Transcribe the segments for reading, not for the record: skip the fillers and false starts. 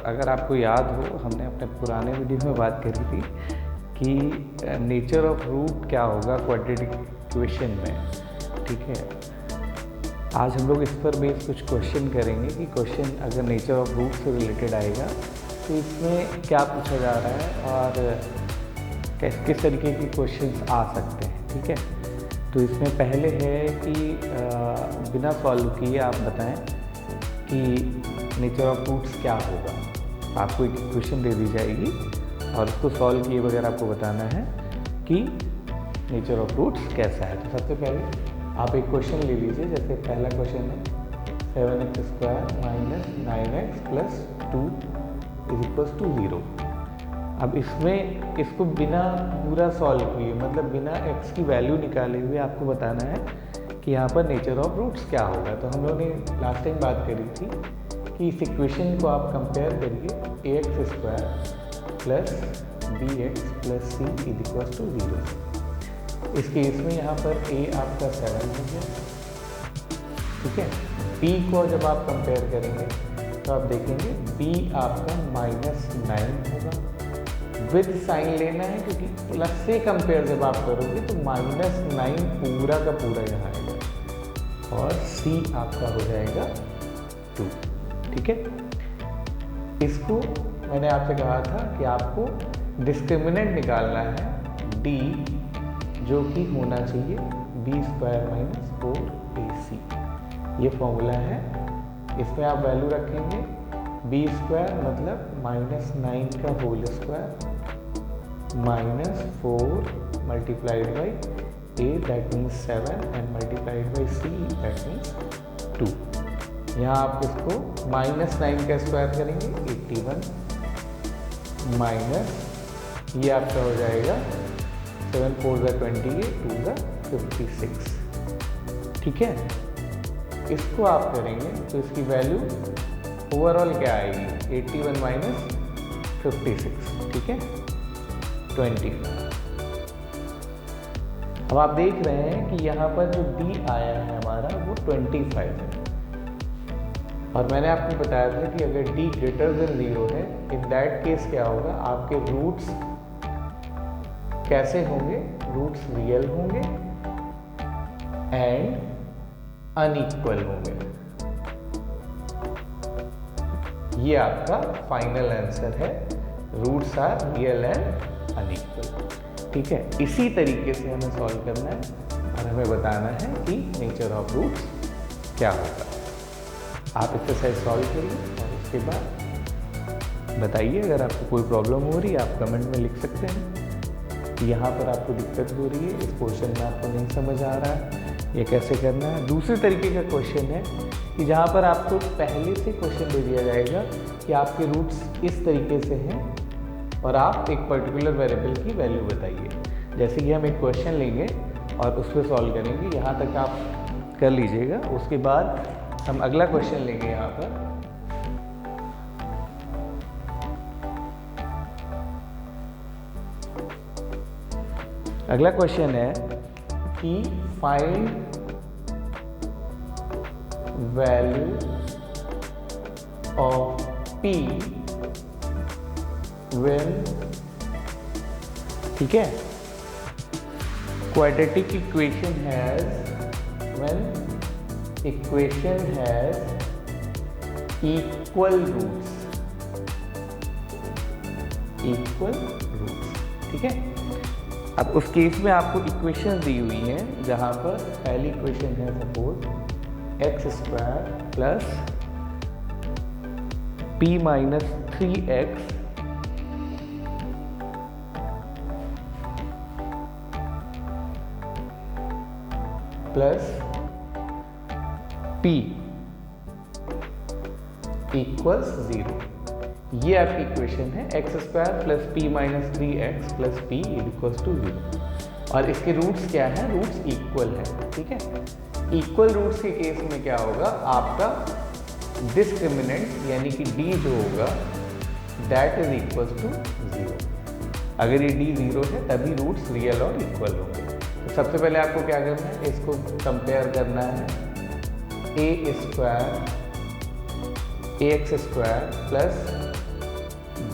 अगर आपको याद हो, हमने अपने पुराने वीडियो में बात करी थी कि नेचर ऑफ रूट क्या होगा क्वाड्रेटिक इक्वेशन में। ठीक है, आज हम लोग इस पर बेस कुछ क्वेश्चन करेंगे कि क्वेश्चन अगर नेचर ऑफ रूट से रिलेटेड आएगा तो इसमें क्या पूछा जा रहा है और किस तरीके के क्वेश्चंस आ सकते हैं। ठीक है, तो इसमें पहले है कि बिना सॉल्व किए आप बताएं कि नेचर ऑफ रूट्स क्या होगा। आपको एक इक्वेशन दे दी जाएगी और उसको सॉल्व किए बगैर आपको बताना है कि नेचर ऑफ रूट्स कैसा है। तो सबसे पहले आप एक क्वेश्चन ले लीजिए, जैसे पहला क्वेश्चन है 7x² - 9x + 2 = 0। अब इसमें इसको बिना पूरा सॉल्व किए, मतलब बिना x की वैल्यू निकाले हुए आपको बताना है कि यहाँ पर नेचर ऑफ रूट्स क्या होगा। तो हम लोगों ने लास्ट टाइम बात करी थी कि इस इक्वेशन को आप कंपेयर करिए ax² + bx + c = 0। इस केस में यहाँ पर a आपका 7 हो गया। ठीक है, b को जब आप कंपेयर करेंगे तो आप देखेंगे b आपका -9 होगा। विद साइन लेना है क्योंकि प्लस से कंपेयर जब आप करोगे तो -9 पूरा का पूरा यहाँ आएगा और c आपका हो जाएगा 2। ठीक है, इसको मैंने आपसे कहा था कि आपको डिस्क्रिमिनेंट निकालना है d, जो कि होना चाहिए b² - 4ac। ये फॉर्मूला है, इसमें आप वैल्यू रखेंगे b² मतलब -9 का whole square -4 multiplied by a that means 7 and multiplied by c that means 2। यहाँ आप इसको -9 का स्क्वायर करेंगे 81 माइनस ये आपका हो जाएगा 7 4 = 28 2 = 56। ठीक है, इसको आप करेंगे तो इसकी वैल्यू ओवरऑल क्या आएगी 81 - 56। ठीक है, 20। अब आप देख रहे हैं कि यहाँ पर जो d आया है हमारा वो 25 है और मैंने आपको बताया था कि अगर d > 0 है, इन दैट केस क्या होगा, आपके रूट्स कैसे होंगे, रूट्स रियल होंगे एंड अनइक्वल होंगे। ये आपका फाइनल आंसर है, roots are real and unequal. ठीक है, इसी तरीके से हमें सॉल्व करना है और हमें बताना है कि नेचर ऑफ रूट्स क्या होगा। आप एक्सरसाइज सॉल्व करिए और उसके बाद बताइए। अगर आपको कोई प्रॉब्लम हो रही है आप कमेंट में लिख सकते हैं कि यहाँ पर आपको दिक्कत हो रही है, इस क्वेश्चन में आपको नहीं समझ आ रहा है, ये कैसे करना है। दूसरे तरीके का क्वेश्चन है कि जहाँ पर आपको पहले से क्वेश्चन दे दिया जाएगा कि आपके रूट्स इस तरीके से हैं और आप एक पर्टिकुलर वेरिएबल की वैल्यू बताइए। जैसे कि हम एक क्वेश्चन लेंगे और उस पर सॉल्व करेंगे, यहाँ तक आप कर लीजिएगा। उसके बाद हम अगला क्वेश्चन लेंगे। यहाँ पर अगला क्वेश्चन है कि find value of p when, ठीक है, quadratic equation has, when equation has equal roots, equal roots. ठीक है, अब उस केस में आपको इक्वेशन दी हुई है जहाँ पर पहली इक्वेशन है suppose x² + p - 3x + p = 0। ये आपकी इक्वेशन है x² + p - 3x + p = 0 और इसके रूट्स क्या है, रूट्स इक्वल है। ठीक है, इक्वल रूट्स के केस में क्या होगा, आपका डिस्क्रिमिनेंट यानी कि d जो होगा दैट इज इक्वल टू 0। अगर ये d 0 है तभी रूट्स रियल और इक्वल होंगे। तो सबसे पहले आपको क्या करना है, इसको कंपेयर करना है a² A X square plus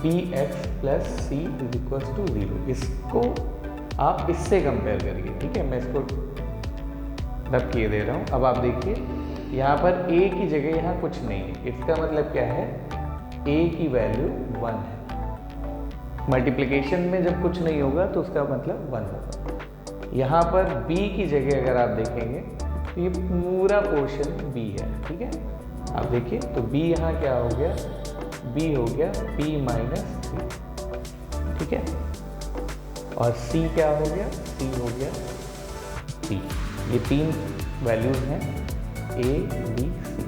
B X plus C is equal to 0। इसको आप इससे कंपेयर करिए, ठीक है। मैं इसको रब किए दे रहा हूँ। अब आप देखिए यहाँ पर a की जगह यहाँ कुछ नहीं है, इसका मतलब क्या है, a की वैल्यू 1 है। मल्टीप्लिकेशन में जब कुछ नहीं होगा तो उसका मतलब 1 होगा। यहाँ पर b की जगह अगर आप देखेंगे तो ये पूरा पोर्शन b है, ठीक है। आप देखिए तो b यहाँ क्या हो गया, b हो गया p माइनस 3, ठीक है। और c क्या हो गया, c हो गया p। ये 3 वैल्यूज हैं a b c,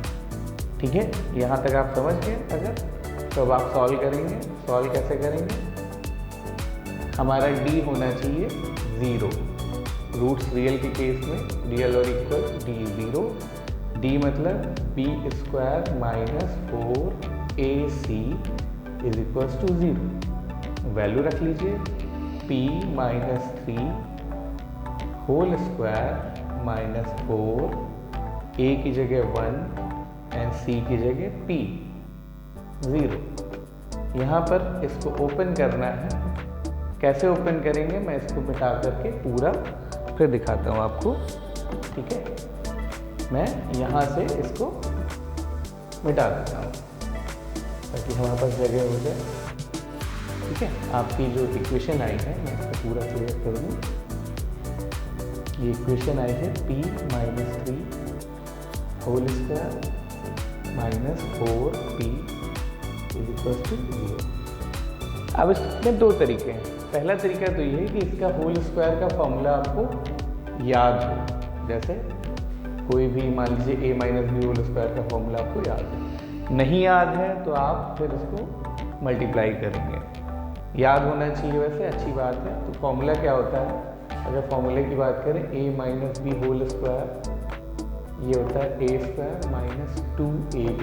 ठीक है। यहाँ तक आप समझ गए। अगर तो अब आप सॉल्व करेंगे। सॉल्व कैसे करेंगे, हमारा d होना चाहिए 0, रूट्स रियल के केस में रियल और इक्वल d 0, d मतलब b square minus 4ac is equal to 0। Value रख लीजिए p minus 3 whole square minus 4, a की जगह 1 एंड c की जगह p 0। यहाँ पर इसको ओपन करना है। कैसे ओपन करेंगे, मैं इसको मिटा करके पूरा फिर दिखाता हूँ आपको, ठीक है। मैं यहाँ से इसको मिटा देता हूँ ताकि हमारे पास जगह हो जाए, ठीक है। आपकी जो इक्वेशन आई है मैं इसको पूरा क्लियर कर दूँ। ये इक्वेशन आई है p minus 3 whole square minus 4p is equal to 0। अब इसमें 2 तरीके हैं। पहला तरीका तो ये है कि इसका होल स्क्वायर का फॉर्मूला आपको याद हो। जैसे कोई भी मान लीजिए a minus B whole square का फॉर्मूला आपको याद हो। नहीं याद है तो आप फिर इसको मल्टीप्लाई करेंगे। याद होना चाहिए, वैसे अच्छी बात है। तो फॉर्मूला क्या होता है, अगर फॉर्मूले की बात करें a minus B whole square, ये होता है a square minus 2ab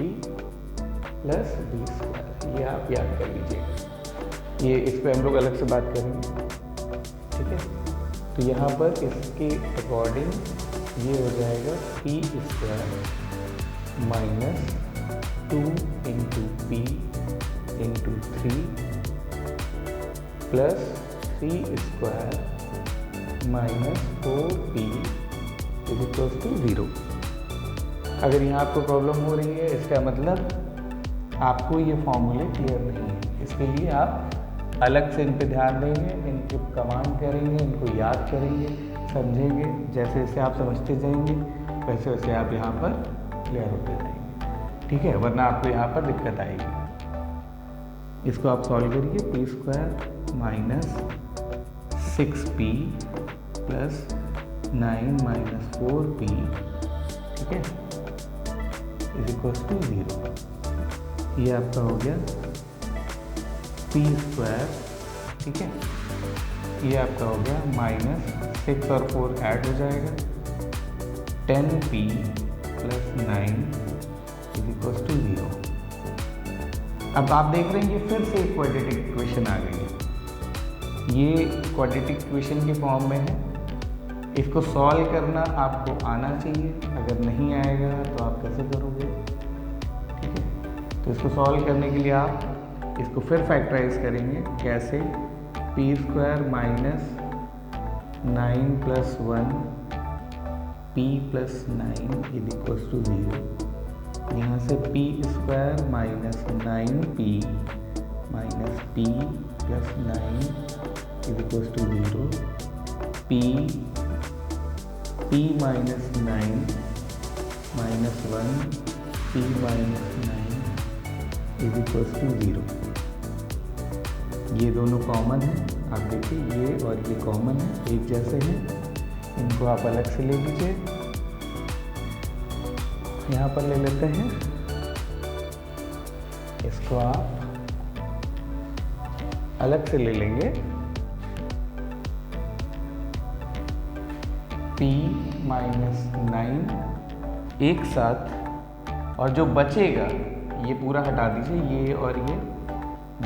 plus B square. ये आप याद कर लीजिए। ये इस पर हम लोग अलग से बात करेंगे, ठीक है। तो यहाँ पर इसके अकॉर्डिंग ये हो जाएगा p square minus 2 into P into 3 plus 3 square minus 4p is equal to 0। अगर यहाँ आपको प्रॉब्लम हो रही है, इसका मतलब आपको ये फॉर्मूले क्लियर नहीं है। इसके लिए आप अलग से इन पे ध्यान देंगे, इनको कमांड करेंगे, इनको याद करेंगे, समझेंगे। जैसे जैसे आप समझते जाएंगे वैसे वैसे आप यहाँ पर क्लियर होते जाएंगे, ठीक है। वरना आपको यहाँ पर दिक्कत आएगी। इसको आप सॉल्व करिए। p square minus 6p plus 9 minus 4p, ठीक है, इज इक्वल टू 0। ये आपका हो गया p स्क्वायर, ठीक है। ये आपका हो गया माइनस 6 और 4 ऐड हो जाएगा 10p plus 9 is equal to 0। अब आप देख रहे हैं ये फिर से एक क्वाड्रेटिक इक्वेशन आ गई है। ये क्वाड्रेटिक इक्वेशन के फॉर्म में है। इसको सॉल्व करना आपको आना चाहिए। अगर नहीं आएगा तो आप कैसे करोगे, ठीक है। तो इसको सॉल्व करने के लिए आप इसको फिर फैक्टराइज करेंगे। कैसे, p square minus 9 plus 1 p plus 9 is equal to 0। यहाँ से p square minus 9p minus p plus 9 is equal to 0। p minus 9 minus 1 p minus 9 is equal to 0। ये दोनों कॉमन है। आप देखिए ये और ये कॉमन है, एक जैसे हैं। इनको आप अलग से ले लीजिए। यहाँ पर ले लेते हैं, इसको आप अलग से ले लेंगे। p माइनस 9 एक साथ, और जो बचेगा ये पूरा हटा दीजिए, ये और ये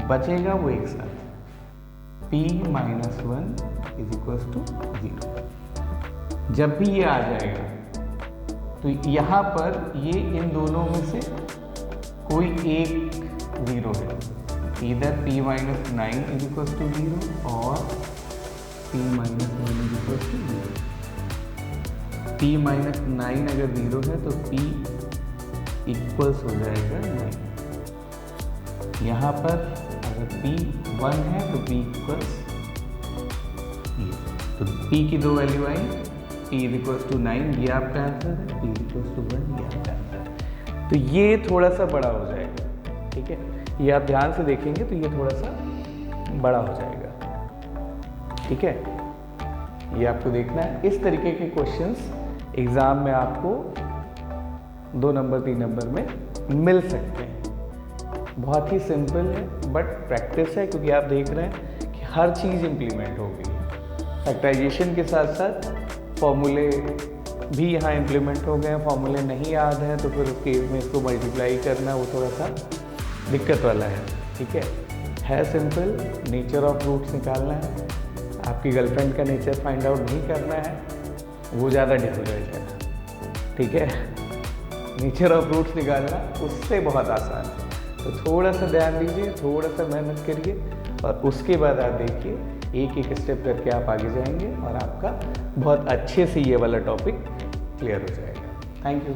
बचेगा वो एक साथ। p minus 1 is equal to 0। जब भी ये आ जाएगा तो यहाँ पर ये इन दोनों में से कोई एक ज़ीरो है, इधर p minus 9 is equal to 0 और p minus 1 is equal to 0। p minus 9 अगर 0 है तो p इक्वल्स हो जाएगा 9। यहाँ पर अगर p 1 है तो p इक्वल्स ये, तो p की दो वैल्यू आई, p इज इक्वल्स टू 9 ये आपका आंसर है, p इज इक्वल्स टू 1 ये आपका आंसर है। तो ये थोड़ा सा बड़ा हो जाएगा, ठीक है, ये आप ध्यान से देखेंगे तो ये थोड़ा सा बड़ा हो जाएगा, ठीक है। ये आपको देखना है। इस तरीके के क्वेश्चंस एग्ज़ाम में आपको 2 नंबर 3 नंबर में मिल सकते हैं। बहुत ही सिंपल है बट प्रैक्टिस है, क्योंकि आप देख रहे हैं कि हर चीज़ इम्प्लीमेंट हो गई है। फैक्टराइजेशन के साथ साथ फॉर्मूले भी यहाँ इम्प्लीमेंट हो गए हैं। फॉर्मूले नहीं याद हैं तो फिर उस केस में इसको मल्टीप्लाई करना वो थोड़ा सा दिक्कत वाला है, ठीक है सिंपल। नेचर ऑफ रूट्स निकालना है, आपकी गर्लफ्रेंड का नेचर फाइंड आउट नहीं करना है, वो ज़्यादा डिफिकल्ट है, ठीक है। नेचर ऑफ रूट्स निकालना उससे बहुत आसान है, तो थोड़ा सा ध्यान दीजिए, थोड़ा सा मेहनत करिए और उसके बाद आप देखिए एक एक स्टेप करके आप आगे जाएंगे और आपका बहुत अच्छे से ये वाला टॉपिक क्लियर हो जाएगा। Thank you.